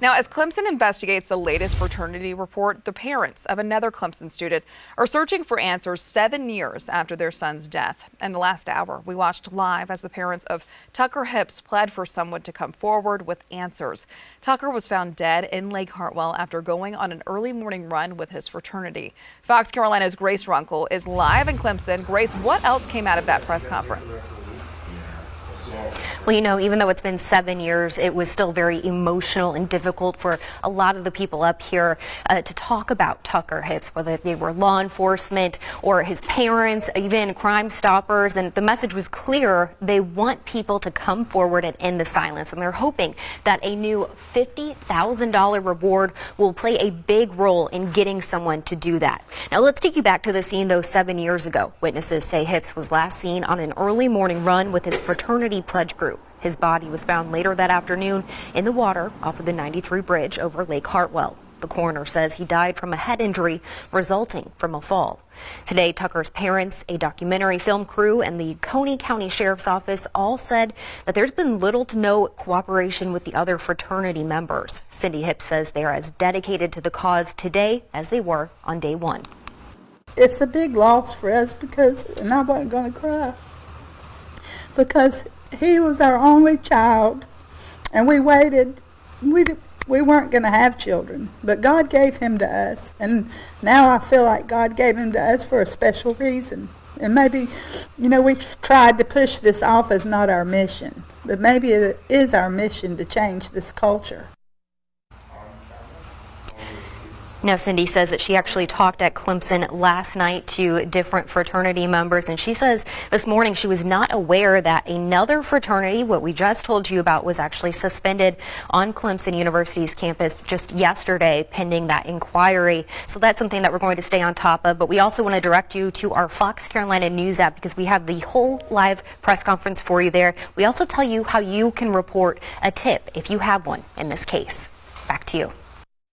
Now, as Clemson investigates the latest fraternity report, the parents of another Clemson student are searching for answers 7 years after their son's death. In the last hour, we watched live as the parents of Tucker Hipps pled for someone to come forward with answers. Tucker was found dead in Lake Hartwell after going on an early morning run with his fraternity. Fox Carolina's Grace Runkel is live in Clemson. Grace, what else came out of that press conference? Well, you know, even though it's been 7 years, it was still very emotional and difficult for a lot of the people up here to talk about Tucker Hipps, whether they were law enforcement or his parents, even Crime Stoppers. And the message was clear. They want people to come forward and end the silence. And they're hoping that a new $50,000 reward will play a big role in getting someone to do that. Now, let's take you back to the scene, though, 7 years ago. Witnesses say Hipps was last seen on an early morning run with his fraternity pledge group. His body was found later that afternoon in the water off of the 93 bridge over Lake Hartwell. The coroner says he died from a head injury resulting from a fall. Today, Tucker's parents, a documentary film crew, and the Coney County Sheriff's Office all said that there's been little to no cooperation with the other fraternity members. Cindy Hipps says they are as dedicated to the cause today as they were on day one. It's a big loss for us and I wasn't going to cry, because he was our only child, and we waited. We weren't going to have children, but God gave him to us, and now I feel like God gave him to us for a special reason. And maybe, you know, we've tried to push this off as not our mission, but maybe it is our mission to change this culture. Now, Cindy says that she actually talked at Clemson last night to different fraternity members, and she says this morning she was not aware that another fraternity, what we just told you about, was actually suspended on Clemson University's campus just yesterday pending that inquiry. So that's something that we're going to stay on top of. But we also want to direct you to our Fox Carolina News app, because we have the whole live press conference for you there. We also tell you how you can report a tip if you have one in this case. Back to you.